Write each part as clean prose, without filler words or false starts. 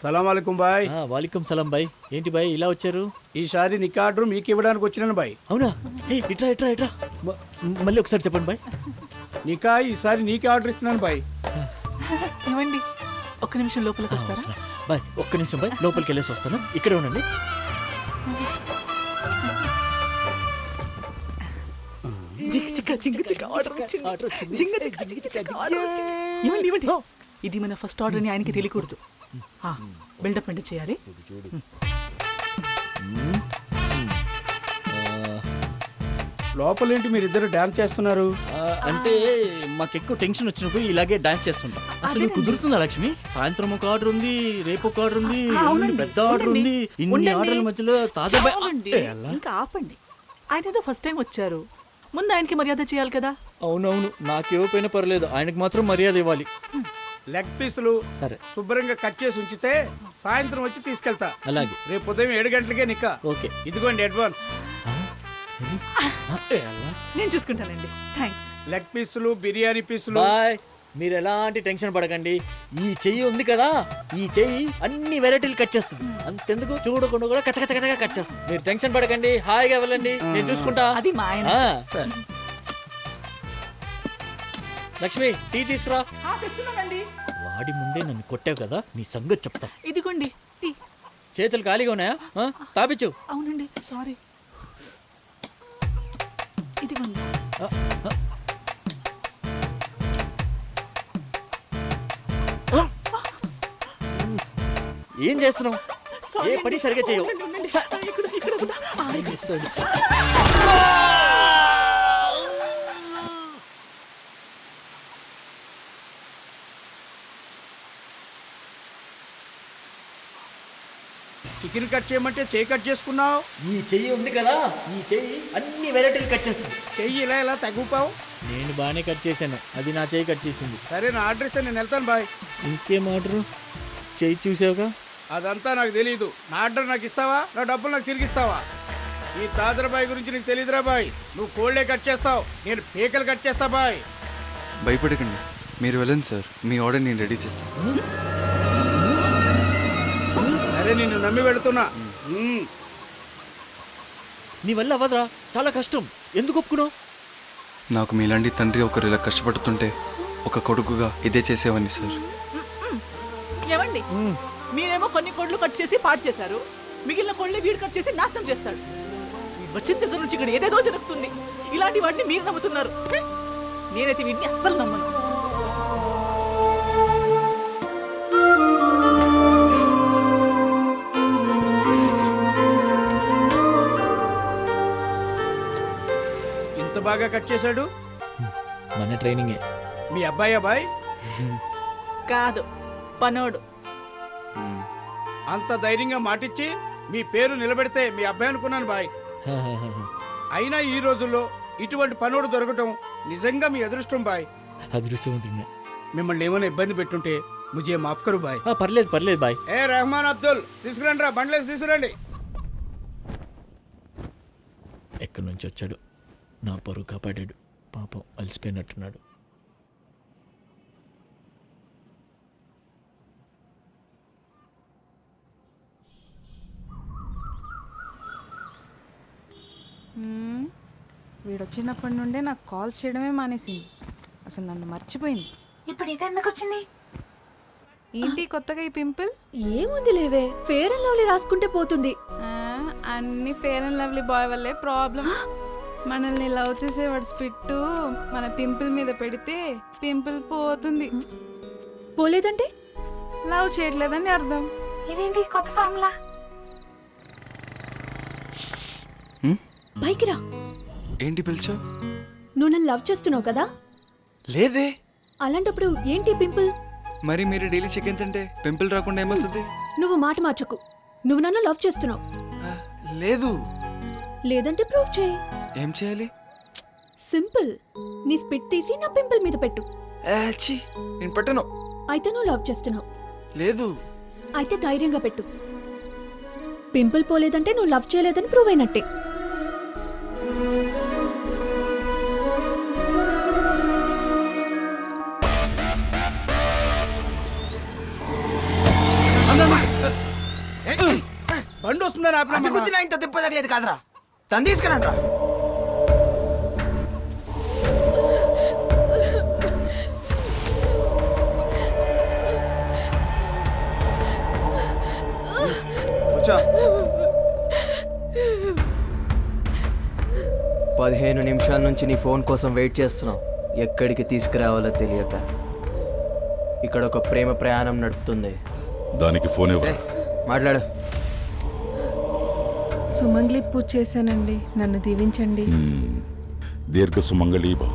సలాం అలైకుం బాయ్. వాలికం సలాం బాయ్. ఏంటి బాయ్ ఇలా వచ్చారు? ఈసారి నికా ఆర్డర్ మీకు ఇవ్వడానికి వచ్చినాను బాయ్. అవునా? ఇట్రా ఇట్రా ఇట్రా. మళ్ళీ ఒకసారి చెప్పండి బాయ్. నికా ఈసారి నీకే ఆర్డర్ ఇస్తున్నాను బాయ్. ఏమండి ఒక్క నిమిషం లోపలికి వస్తారా? బాయ్ ఒక్క నిమిషం బాయ్, లోపలికి వెళ్ళేసి వస్తాను. ఇక్కడే ఉండండి. ఏమండి ఏమండి ఇది మన ఫస్ట్ ఆర్డర్ అని ఆయనకి తెలియకూడదు. బిల్డప్ అంటే చేయాలి. లోపలేంటి మీరిద్దరు డాన్స్ చేస్తున్నారు? అంటే మాకు ఎక్కువ టెన్షన్ వచ్చినప్పుడు ఇలాగే డాన్స్ చేస్తుంటాం. అసలు కుదురుతుందా లక్ష్మి? సాయంత్రం ఒక ఆర్డర్ ఉంది, రేపు ఒక ఆర్డర్ ఉంది, ఎల్లుండి పెద్ద ఆర్డర్ ఉంది. ఇన్ని ఆర్డర్ల మధ్యలో తాజా ఇంకా ఆపండి. ఆయన ఏదో ఫస్ట్ టైం వచ్చారు, ముందు ఆయనకి మర్యాద చేయాలి కదా. అవునవును, నాకేవైనా పర్లేదు, ఆయనకు మాత్రం మర్యాద ఇవ్వాలి. లెగ్ పీసులు సరే శుభ్రంగా కట్ చేసి ఉంచితే సాయంత్రం వచ్చి తీసుకెళ్తా. అలాగే. రేపు ఉదయం 7 గంటలకే నికా. ఓకే. ఇదిగోండి అడ్వాన్స్. నేను చూసుకుంటానండి. థ్యాంక్స్. లెగ్ పీసులు, బిర్యానీ పీసులు. బాయ్. మీరు ఎలాంటి టెన్షన్ పడకండి. ఈ చెయ్యి ఉంది కదా, ఈ చెయ్యి అన్ని వెరైటీలు కట్ చేస్తుంది. అంతెందుకు చూడకుండా కూడా కచ్చ కచ్చ కచ్చగా కట్ చేస్తుంది. మీరు టెన్షన్ పడకండి, హాయిగా వెళ్ళండి, నేను చూసుకుంటా. అది మా ఆయన. లక్ష్మి టీ తీసుకురా. తెస్తున్నానండి. వాడి ముందే నన్ను కొట్టావు కదా, నీ సంగతి చెప్తా. ఇదిగోండి టీ. చేతులు ఖాళీగా ఉన్నాయా? తాపించు. అవునండి, సారీ. ఇదిగోండి. ఏం చేస్తున్నావు? ఏ పని సరిగా చేయవు. చికెన్ కట్ చేయమంటే చేయి కట్ చేసుకున్నావు. ఈ చెయ్యి ఉంది కదా, ఈ చెయ్యి అన్ని వెరైటీలు కట్ చేస్తుంది. చెయ్యి ఇలా ఇలా తగ్గుపావు. నేను బాగానే కట్ చేశాను, అది నా చెయ్యి కట్ చేసింది. సరే నా ఆర్డర్ ఇస్తే నేను వెళ్తాను బాయ్. ఇంకేం ఆర్డరు? చెయ్యి చూసావుగా. అదంతా నాకు తెలీదు. నా ఆర్డర్ నాకు ఇస్తావా, నా డబ్బులు నాకు తిరిగి ఇస్తావా? ఈ తాజరా బాయ్ గురించి నీకు తెలీదురా బాయ్. నువ్వు కోళ్ళే కట్ చేస్తావు, నేను పీకలు కట్ చేస్తా బాయ్. భయపడకండి, మీరు వెళ్ళండి సార్. మీ ఆర్డర్ నేను రెడీ చేస్తాను. అరే నిన్ను నమ్మి వెళుతున్నా. నీ వల్ల అవ్వదురా, చాలా కష్టం. ఎందుకు ఒప్పుకున్నావు? నాకు మీలాంటి తండ్రి ఒకరు ఇలా కష్టపడుతుంటే ఒక కొడుకుగా ఇదే చేసేవాడిని సార్. ఏమండి మీరేమో కొన్ని కోళ్ళు కట్ చేసి పాడు చేశారు, మిగిలిన కోళ్ళని వీడు కట్ చేసి నాశనం చేస్తాడు. వచ్చిన దగ్గర నుంచి ఇక్కడ ఏదేదో జరుగుతుంది. ఇలాంటి వాటిని మీరు నమ్ముతున్నారు. నేనైతే వీటిని అస్సలు నమ్మను. ఇంత బాగా కట్ చేశాడు. మన ట్రైనింగే. మీ అబ్బాయి బాయ్? కాదు, పనోడు. అంత ధైర్యంగా మాటిచ్చి మీ పేరు నిలబెడితే మీ అబ్బాయి అనుకున్నాను బాయ్. అయినా ఈ రోజుల్లో ఇటువంటి పనుడు దొరకటం నిజంగా మీ అదృష్టం బాయ్. అదృష్టవంతుడినే. మిమ్మల్ని ఏమైనా ఇబ్బంది పెట్టుంటే ముజే మాఫ్ కరు బాయ్. పర్లేదు పర్లేదు బాయ్. ఏ రెహమాన్ అబ్దుల్ తీసుకురండి రా, బండ్లేసి తీసుకురండి. ఎక్కడి నుంచి వచ్చాడు? నా పరువు కాపాడాడు. పాపం అలసిపోయినట్టున్నాడు. వీడొచ్చినప్పటి నుండే నాకు కాల్స్ చేయడమే మానేసింది. అసలు నన్ను మర్చిపోయింది. ఇప్పుడు ఇది ఎందుకు వచ్చింది? ఏంటి కొత్తగా ఈ పింపుల్? ఏముంది లేవే, ఫేర్ అండ్ లవ్లీ రాసుకుంటే పోతుంది. అన్ని ఫేర్ అండ్ లవ్లీ బాయ్ వల్లే ప్రాబ్లం. మనల్ని లవ్ చేసేవాడు స్పిట్టు మన పింపుల్ మీద పెడితే పింపుల్ పోతుంది. పోలేదంటే లవ్ చేయట్లేదని అర్థం. ఇదేంటి కొత్త ఫార్ములా? పైకి రా. ఏంటి పిలిచా? నువ్వు నన్ను లవ్ చేస్తున్నావు కదా? లేదే. అలాంటప్పుడు ఏంటి పింపుల్? మరి మీరు డైలీ చికెన్ తింటే పింపుల్ రాకుండా ఏమొస్తుంది? నువ్వు మాట మార్చకు. నువ్వు నన్ను లవ్ చేస్తున్నావు. లేదు. లేదంటే ప్రూవ్ చేయి. ఏం చేయాలి? సింపుల్. నీ స్పిట్ తీసి నా పింపుల్ మీద పెట్టు. నేను పెట్టను. అయితే నువ్వు లవ్ చేస్తున్నావు. లేదు. అయితే ధైర్యంగా పెట్టు. పింపుల్ పోలేదంటే నువ్వు లవ్ చేయలేదని ప్రూవ్ అయినట్టే. గుద్దుతుందని అది ఆపినా గుద్దినా ఇంత దెబ్బ తగలేదు కాదురా. తను తీసుకురండ్రా. కూర్చో. 15 నిమిషాల నుంచి నీ ఫోన్ కోసం వెయిట్ చేస్తున్నావు. ఎక్కడికి తీసుకురావాలో తెలియక. ఇక్కడ ఒక ప్రేమ ప్రయాణం నడుపుతుంది. దానికి ఫోన్ ఇవ్వరా? మాట్లాడు. సుమంగ్లి పూజ చేశానండి, నన్ను దీవించండి. దీర్ఘ సుమంగళి భవ.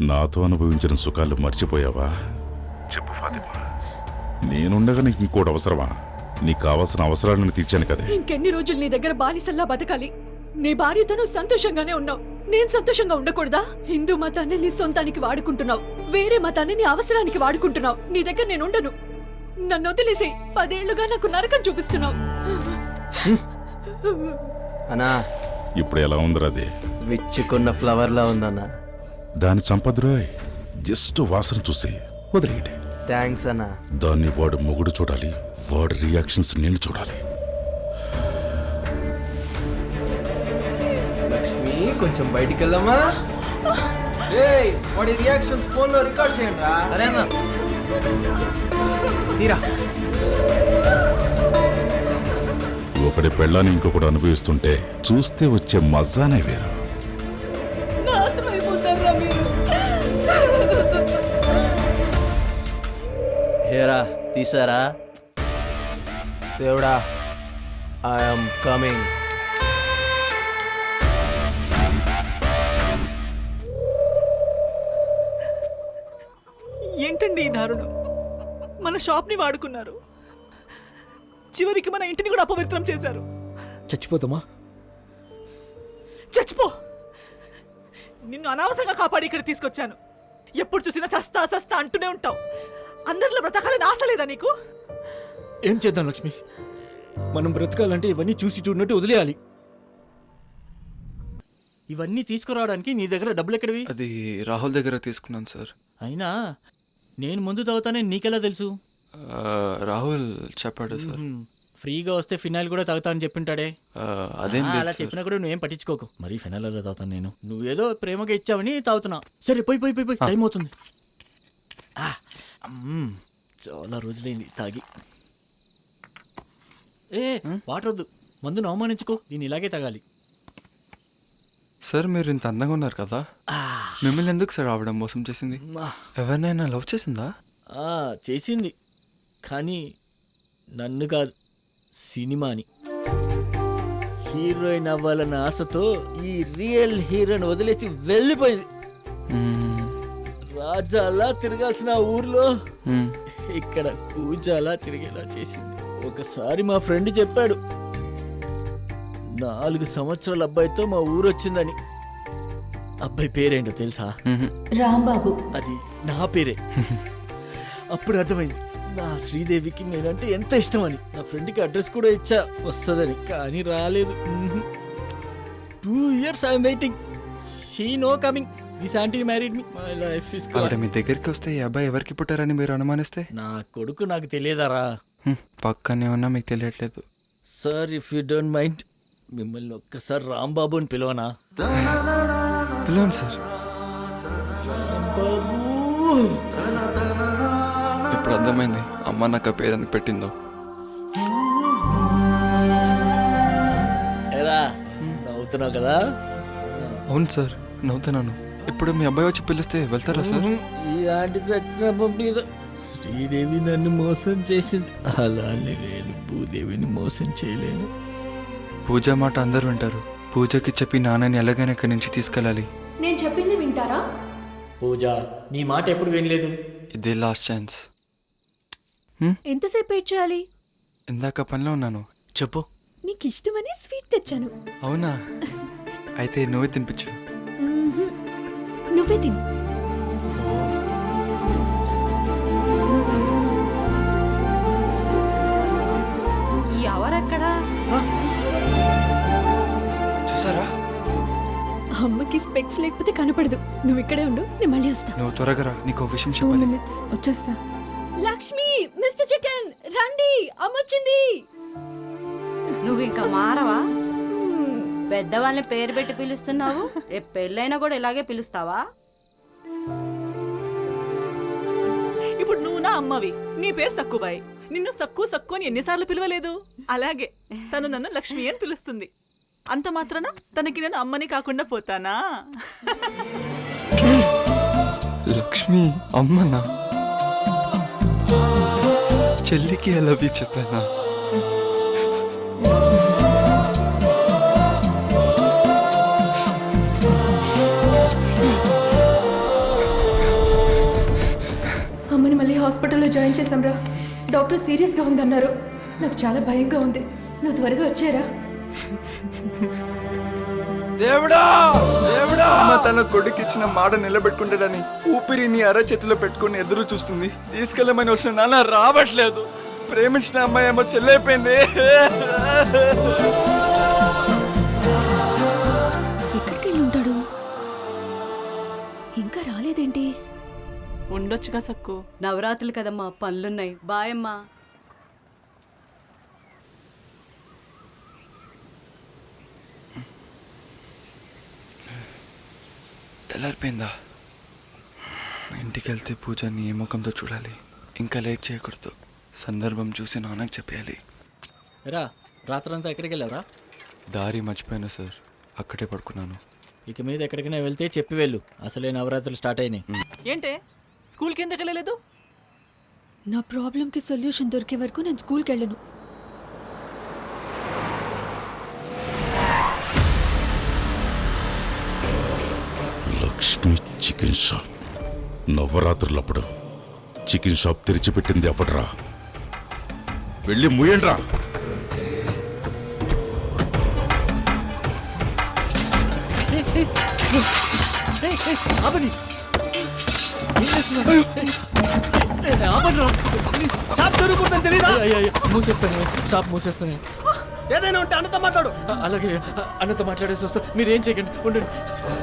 నాతో అనుభవించిన సుఖాలు మర్చిపోయావా? చెప్పు ఫాతిమా, నేనుండగా నీకు ఇంకోటి అవసరమా? నీకు కావాల్సిన అవసరాలను తీర్చాను కదే. ఇంకెన్ని రోజులు నీ దగ్గర బానిసల్లా బతకాలి? నీ భార్యతో నువ్వు సంతోషంగానే ఉన్నావు, నేను సంతోషంగా ఉండకూడదా? హిందూ మతాన్ని నీ సొంతానికి వాడుకుంటున్నావు, వేరే మతాన్ని నీ అవసరానికి వాడుకుంటున్నావు. నీ దగ్గర నేను ఉండను, నన్ను వదిలేసి 10 ఏళ్లుగా నాకు నరకం చూపిస్తున్నావు. అన్నా, ఇప్పుడు ఎలా ఉందిరా అది? విచ్చుకున్న ఫ్లవర్ లా ఉందన్నా. దాని సంపద్రోయ్ జస్ట్ వాసన చూసి వదిలేయండి. థ్యాంక్స్ అన్నా. దాన్ని వాడు మొగుడు చూడాలి, వాడి రియాక్షన్స్ నేను చూడాలి. లక్ష్మి, కొంచెం బయటికి వెళ్దామా? వాడి రియాక్షన్స్ ఫోన్ లో రికార్డ్ చేయండి రా. సరేనా? తీరా. ఒకటి పెళ్ళాన్ని ఇంకొకటి అనుభవిస్తుంటే చూస్తే వచ్చే మజానే వేరు. నాశనం అయిపోతారా మీరు? హేరా తీసారా? దేవుడా, ఐఎమ్ కమింగ్. ఏంటండి ఈ దారుణం? మన షాప్ని వాడుకున్నారు, చివరికి మన ఇంటిని కూడా అపవిత్రం చేశారు. చచ్చిపోతామా? చచ్చిపో. నిన్ను అనవసరంగా కాపాడి ఇక్కడ తీసుకొచ్చాను. ఎప్పుడు చూసినా చస్తా చస్తా అంటూనే ఉంటావు. అందరిలో బ్రతకాలని ఆశ లేదా నీకు? ఏం చేద్దాం లక్ష్మి? మనం బ్రతకాలంటే ఇవన్నీ చూసి చూడనట్టు వదిలేయాలి. ఇవన్నీ తీసుకురావడానికి నీ దగ్గర డబ్బులు ఎక్కడివి? అది రాహుల్ దగ్గర తీసుకున్నాను సార్. అయినా నేను ముందు తాగుతానే నీకెలా తెలుసు? రాహుల్ చెప్పాడు సార్. ఫ్రీగా వస్తే ఫినాయిల్ కూడా తాగుతా అని చెప్పింటాడే. అదేం లేదు అలా సార్. చెప్పినా కూడా నువ్వేం పట్టించుకోకు. మరీ ఫినాయిల్ అలా తాగుతాను నేను. నువ్వేదో ప్రేమగా ఇచ్చావని తాగుతున్నా. సరే పోయి పోయి పోయి పోయి, టైం అవుతుంది. చాలా రోజులైంది తాగి. వాటర్ వద్దు, మందును అవమానించుకో. దీన్ని ఇలాగే తాగాలి. సార్ మీరు ఇంత అందంగా ఉన్నారు కదా, మిమ్మల్ని ఎందుకు సార్ ఆవిడ మోసం చేసింది? ఎవరినైనా లవ్ చేసిందా? చేసింది, కానీ నన్ను కాదు, సినిమాని. హీరోయిన్ అవ్వాలన్న ఆశతో ఈ రియల్ హీరోని వదిలేసి వెళ్ళిపోయింది. రాజాలా తిరగాల్సిన ఊర్లో ఇక్కడ కూజాలా తిరిగేలా చేసింది. ఒకసారి మా ఫ్రెండ్ చెప్పాడు, 4 సంవత్సరాల అబ్బాయితో మా ఊరు వచ్చిందని. అబ్బాయి పేరేంటో తెలుసా? రాంబాబు. అది నా పేరే. అప్పుడు అర్థమైంది నా శ్రీదేవికి నేనంటే ఎంత ఇష్టం అని. నా ఫ్రెండ్కి అడ్రస్ కూడా ఇచ్చా వస్తుందని, కానీ రాలేదు. 2 years I'm waiting. She no coming. This aunty married me. My life is ఆవిడ మీ దగ్గరికి వస్తే ఈ అబ్బాయి ఎవరికి పుట్టారని మీరు అనుమానిస్తే? నా కొడుకు నాకు తెలియదారా? పక్కనే ఉన్నా మీకు తెలియట్లేదు. Sir, if you don't mind, మిమ్మల్ని ఒక్కసారి రాంబాబు అని పిలవనా? పిలవండి సార్. రాంబాబు. ఇప్పుడు అర్థమైంది అమ్మ నాకు ఆ పేరు ఎందుకు పెట్టిందో. ఎరా నవ్వుతున్నావు కదా? అవును సార్, నవ్వుతున్నాను. ఇప్పుడు మీ అబ్బాయి వచ్చి పిలిస్తే వెళ్తారా సార్? ఇలాంటి సత్యం శ్రీదేవి నన్ను మోసం చేసింది, అలానే నేను భూదేవిని మోసం చేయలేను. పూజ మాట అందరూ వింటారు. పూజకి చెప్పి నాన్నని ఎలాగైనా ఇక్కడి నుంచి తీసుకెళ్ళాలి. నేను చెప్పింది వింటారా? పూజ, నీ మాట ఎప్పుడు వినలేదు. ఇదే లాస్ట్ ఛాన్స్. ఎంతసేపు వెయిట్ చేయాలి? ఇందాక పనిలో ఉన్నాను. చెప్పు. నీకు ఇష్టమని స్వీట్ తెచ్చాను. అవునా? అయితే నువ్వే తినిపించు. నువ్వే తిను. ఎవరెక్కడా? చూసారా? అమ్మకి స్పెక్స్ లేకపోతే కనపడదు. నువ్వు ఇక్కడే ఉండు, నేను మళ్ళీ వస్తా. నువ్వు త్వరగా రా, నీకు ఒక విషయం 2 చెప్పాలి. minutes వచ్చేస్తా. లక్ష్మి, మిస్టర్ చికెన్ రండి, అమ్మొచ్చింది. నువ్వు పెద్దవాళ్ళని పేరు పెట్టి పిలుస్తున్నావు రేపు పెళ్ళైనా కూడా ఇలాగే పిలుస్తావా? ఇప్పుడు నువ్వు నా అమ్మవి, నీ పేరు సక్కుబాయి. నిన్ను సక్కు సక్కు అని ఎన్నిసార్లు పిలవలేదు? అలాగే తను నన్ను లక్ష్మి అని పిలుస్తుంది. అంత మాత్రాన తనకి నేను అమ్మని కాకుండా పోతానా? లక్ష్మి అమ్మనా? చెల్లికి ఐ లవ్ యూ చెప్పానా? అమ్మని మళ్ళీ హాస్పిటల్లో జాయిన్ చేశాంరా. డాక్టర్ సీరియస్గా ఉందన్నారు. నాకు చాలా భయంగా ఉంది. నువ్వు త్వరగా వచ్చారా? దేవుడా దేవుడా! అమ్మ తన కొడుకు ఇచ్చిన మాట నిలబెట్టుకుంటాడని ఊపిరి నీ అరచేతిలో పెట్టుకుని ఎదురు చూస్తుంది. తీసుకెళ్ళమని వచ్చిన నాన్న రావట్లేదు. ప్రేమించిన అమ్మాయి ఏమో చెల్లైపోయింది. ఎక్కడికి వెళ్ళి ఉంటాడు? ఇంకా రాలేదేంటి? ఉండొచ్చుగా సక్కు. నవరాత్రులు కదమ్మా, పనులున్నాయి. బాయ్ అమ్మా. తెల్లారిపోయిందా? ఇంటికి వెళ్తే పూజని ఏ ముఖంతో చూడాలి? ఇంకా లేట్ చేయకూడదు. సందర్భం చూసి నాన్నకి చెప్పేయాలి. రా, రాత్రంతా ఎక్కడికి వెళ్ళావురా? దారి మర్చిపోయాను సార్, అక్కడే పడుకున్నాను. ఇక మీద ఎక్కడికైనా వెళ్తే చెప్పి వెళ్ళు. అసలే నవరాత్రులు స్టార్ట్ అయినాయి. ఏంటే స్కూల్కి ఎందుకు వెళ్ళలేదు? నా ప్రాబ్లంకి సొల్యూషన్ దొరికే వరకు నేను స్కూల్కి వెళ్ళను. Lakshmi chicken shop. నవరాత్రులప్పుడు చికెన్ షాప్ తెరిచిపెట్టింది ఎవడరా? వెళ్ళి ముయ్యండ్రా. ఆపని మూసేస్తాను, షాప్ మూసేస్తాను. ఏదైనా ఉంటే అన్నతో మాట్లాడు. అలాగే అన్నతో మాట్లాడేసి వస్తా. మీరేం చేయకండి, ఉండండి.